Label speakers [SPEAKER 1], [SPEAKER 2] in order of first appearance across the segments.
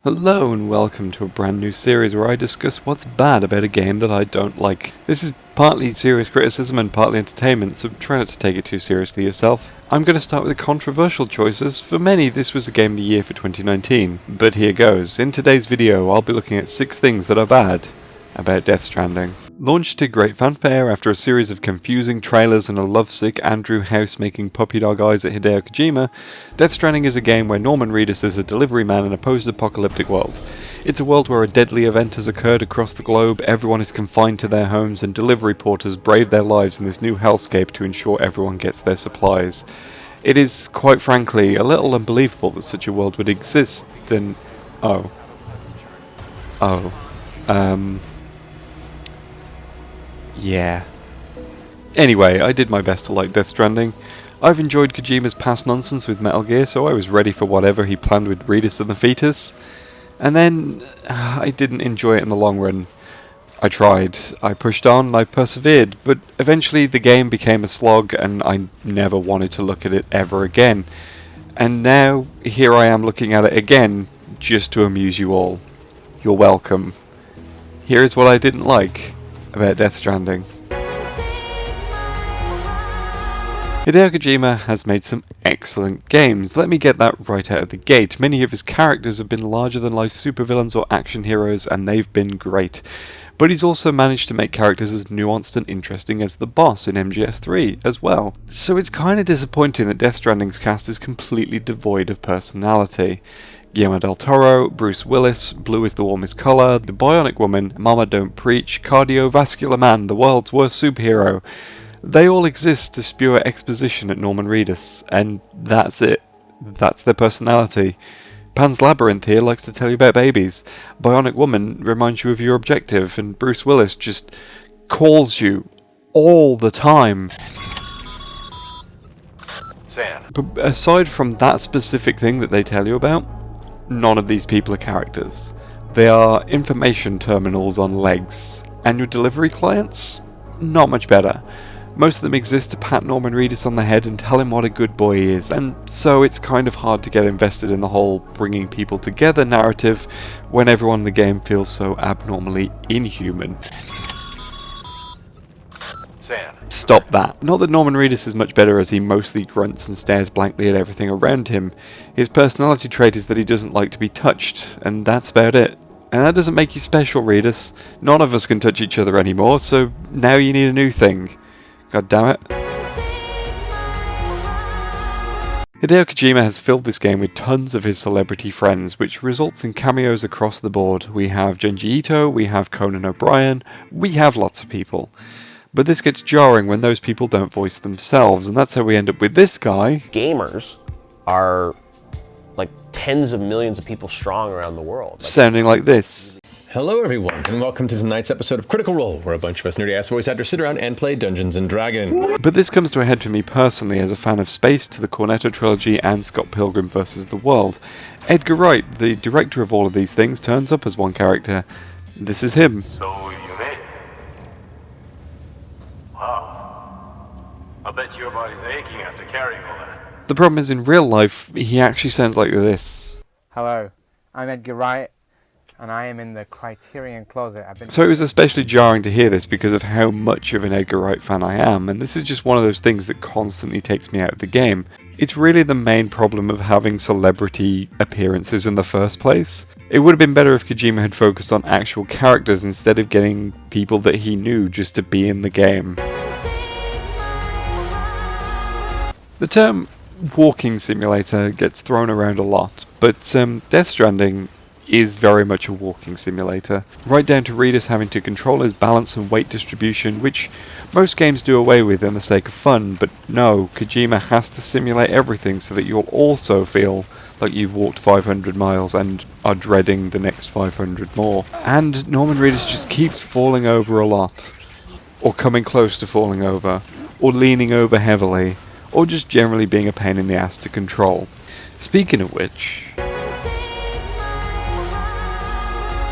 [SPEAKER 1] Hello and welcome to a brand new series where I discuss what's bad about a game that I don't like. This is partly serious criticism and partly entertainment, so try not to take it too seriously yourself. I'm going to start with the controversial choices. For many, this was the game of the year for 2019. But here goes. In today's video, I'll be looking at 6 things that are bad about Death Stranding. Launched to great fanfare after a series of confusing trailers and a lovesick Andrew House making puppy dog eyes at Hideo Kojima, Death Stranding is a game where Norman Reedus is a delivery man in a post-apocalyptic world. It's a world where a deadly event has occurred across the globe, everyone is confined to their homes, and delivery porters brave their lives in this new hellscape to ensure everyone gets their supplies. It is, quite frankly, a little unbelievable that such a world would exist, and... Yeah. Anyway, I did my best to like Death Stranding. I've enjoyed Kojima's past nonsense with Metal Gear, so I was ready for whatever he planned with Reedus and the Fetus. And then, I didn't enjoy it in the long run. I tried, I pushed on, I persevered, but eventually the game became a slog and I never wanted to look at it ever again. And now, here I am looking at it again, just to amuse you all. You're welcome. Here's what I didn't like about Death Stranding. Hideo Kojima has made some excellent games. Let me get that right out of the gate. Many of his characters have been larger-than-life supervillains or action heroes, and they've been great. But he's also managed to make characters as nuanced and interesting as the boss in MGS3 as well. So it's kind of disappointing that Death Stranding's cast is completely devoid of personality. Guillermo del Toro, Bruce Willis, Blue is the Warmest Colour, The Bionic Woman, Mama Don't Preach, Cardiovascular Man, the world's worst superhero. They all exist to spew exposition at Norman Reedus, and that's it. That's their personality. Pan's Labyrinth here likes to tell you about babies. Bionic Woman reminds you of your objective, and Bruce Willis just calls you all the time.
[SPEAKER 2] Sam.
[SPEAKER 1] But aside from that specific thing that they tell you about, none of these people are characters. They are information terminals on legs. And your delivery clients? Not much better. Most of them exist to pat Norman Reedus on the head and tell him what a good boy he is, and so it's kind of hard to get invested in the whole bringing people together narrative when everyone in the game feels so abnormally inhuman.
[SPEAKER 2] Sam.
[SPEAKER 1] Stop that. Not that Norman Reedus is much better, as he mostly grunts and stares blankly at everything around him. His personality trait is that he doesn't like to be touched, and that's about it. And that doesn't make you special, Reedus. None of us can touch each other anymore, so now you need a new thing. God damn it. Hideo Kojima has filled this game with tons of his celebrity friends, which results in cameos across the board. We have Junji Ito, we have Conan O'Brien, we have lots of people. But this gets jarring when those people don't voice themselves, and that's how we end up with this guy.
[SPEAKER 3] Gamers are like tens of millions of people strong around the world.
[SPEAKER 1] Sounding like this.
[SPEAKER 4] Hello everyone, and welcome to tonight's episode of Critical Role, where a bunch of us nerdy-ass voice actors sit around and play Dungeons & Dragons.
[SPEAKER 1] But this comes to a head for me personally as a fan of Space, to the Cornetto trilogy, and Scott Pilgrim vs. the World. Edgar Wright, the director of all of these things, turns up as one character. This is him.
[SPEAKER 2] So you made it. Wow. I bet your body's aching after carrying all that.
[SPEAKER 1] The problem is, in real life, he actually sounds like this.
[SPEAKER 5] Hello, I'm Edgar Wright, and I am in the Criterion Closet.
[SPEAKER 1] So it was especially jarring to hear this because of how much of an Edgar Wright fan I am, and this is just one of those things that constantly takes me out of the game. It's really the main problem of having celebrity appearances in the first place. It would have been better if Kojima had focused on actual characters instead of getting people that he knew just to be in the game. The term walking simulator gets thrown around a lot, but Death Stranding is very much a walking simulator, right down to Reedus having to control his balance and weight distribution, which most games do away with in the sake of fun, but no, Kojima has to simulate everything so that you'll also feel like you've walked 500 miles and are dreading the next 500 more. And Norman Reedus just keeps falling over a lot, or coming close to falling over, or leaning over heavily, or just generally being a pain in the ass to control. Speaking of which,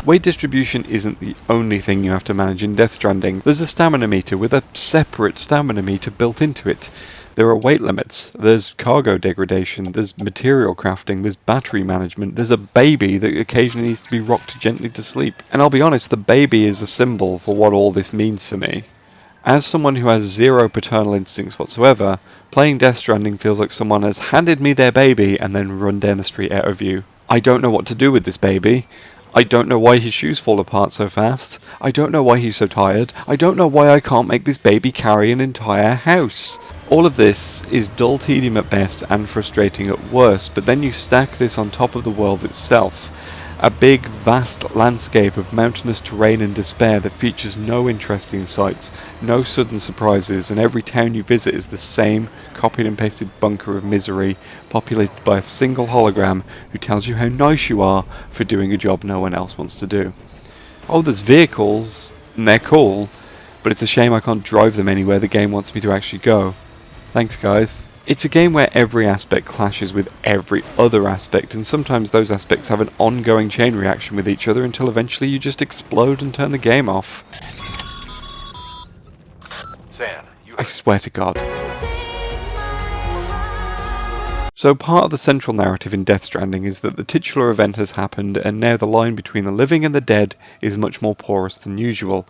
[SPEAKER 1] weight distribution isn't the only thing you have to manage in Death Stranding. There's a stamina meter with a separate stamina meter built into it. There are weight limits, there's cargo degradation, there's material crafting, there's battery management, there's a baby that occasionally needs to be rocked gently to sleep. And I'll be honest, the baby is a symbol for what all this means for me. As someone who has zero paternal instincts whatsoever, playing Death Stranding feels like someone has handed me their baby and then run down the street out of view. I don't know what to do with this baby. I don't know why his shoes fall apart so fast. I don't know why he's so tired. I don't know why I can't make this baby carry an entire house. All of this is dull tedium at best and frustrating at worst, but then you stack this on top of the world itself. A big, vast landscape of mountainous terrain and despair that features no interesting sights, no sudden surprises, and every town you visit is the same copied and pasted bunker of misery, populated by a single hologram who tells you how nice you are for doing a job no one else wants to do. Oh, there's vehicles, and they're cool, but it's a shame I can't drive them anywhere the game wants me to actually go. Thanks, guys. It's a game where every aspect clashes with every other aspect, and sometimes those aspects have an ongoing chain reaction with each other until eventually you just explode and turn the game off.
[SPEAKER 2] Sam, you
[SPEAKER 1] I swear to God. So part of the central narrative in Death Stranding is that the titular event has happened, and now the line between the living and the dead is much more porous than usual.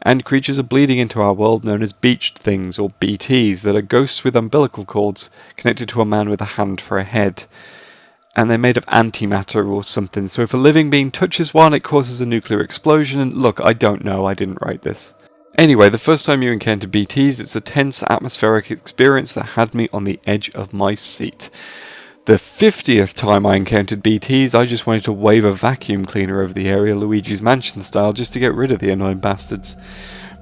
[SPEAKER 1] And creatures are bleeding into our world known as beached things, or BTs, that are ghosts with umbilical cords connected to a man with a hand for a head. And they're made of antimatter or something, so if a living being touches one, it causes a nuclear explosion, and look, I don't know, I didn't write this. Anyway, the first time you encounter BTs, it's a tense atmospheric experience that had me on the edge of my seat. The 50th time I encountered BTs, I just wanted to wave a vacuum cleaner over the area, Luigi's Mansion style, just to get rid of the annoying bastards.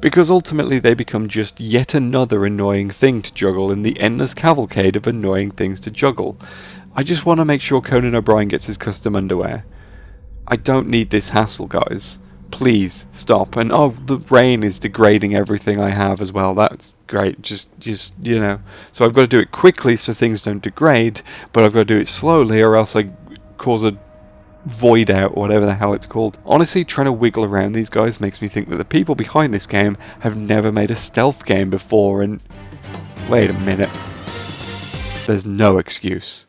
[SPEAKER 1] Because ultimately they become just yet another annoying thing to juggle in the endless cavalcade of annoying things to juggle. I just want to make sure Conan O'Brien gets his custom underwear. I don't need this hassle, guys. Please, stop. And oh, the rain is degrading everything I have as well. That's great. Just, you know. So I've got to do it quickly so things don't degrade, but I've got to do it slowly or else I cause a void out, or whatever the hell it's called. Honestly, trying to wiggle around these guys makes me think that the people behind this game have never made a stealth game before, and... wait a minute. There's no excuse.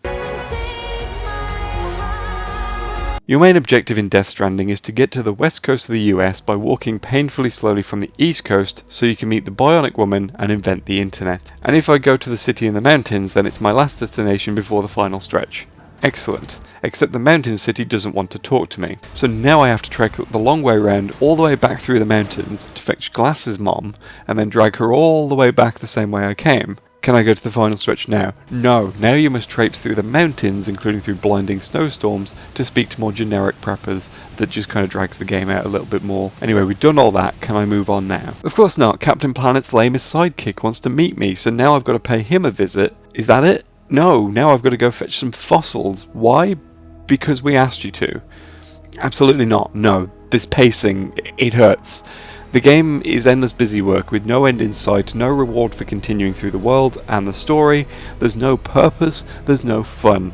[SPEAKER 1] Your main objective in Death Stranding is to get to the west coast of the US by walking painfully slowly from the east coast so you can meet the Bionic Woman and invent the internet. And if I go to the city in the mountains, then it's my last destination before the final stretch. Excellent. Except the mountain city doesn't want to talk to me. So now I have to trek the long way around all the way back through the mountains to fetch Glass's mom and then drag her all the way back the same way I came. Can I go to the final stretch now? No, now you must traipse through the mountains, including through blinding snowstorms, to speak to more generic preppers. That just kind of drags the game out a little bit more. Anyway, we've done all that, can I move on now? Of course not, Captain Planet's lamest sidekick wants to meet me, so now I've got to pay him a visit. Is that it? No, now I've got to go fetch some fossils. Why? Because we asked you to. Absolutely not, no. This pacing, it hurts. The game is endless busy work with no end in sight, no reward for continuing through the world and the story, there's no purpose, there's no fun.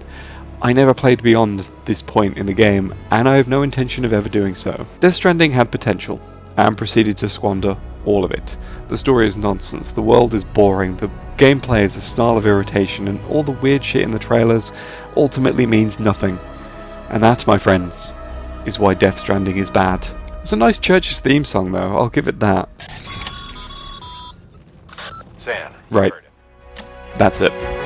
[SPEAKER 1] I never played beyond this point in the game, and I have no intention of ever doing so. Death Stranding had potential, and proceeded to squander all of it. The story is nonsense, the world is boring, the gameplay is a snarl of irritation, and all the weird shit in the trailers ultimately means nothing. And that, my friends, is why Death Stranding is bad. It's a nice Church's theme song, though. I'll give it that.
[SPEAKER 2] Sam,
[SPEAKER 1] Right.
[SPEAKER 2] you heard it.
[SPEAKER 1] That's it.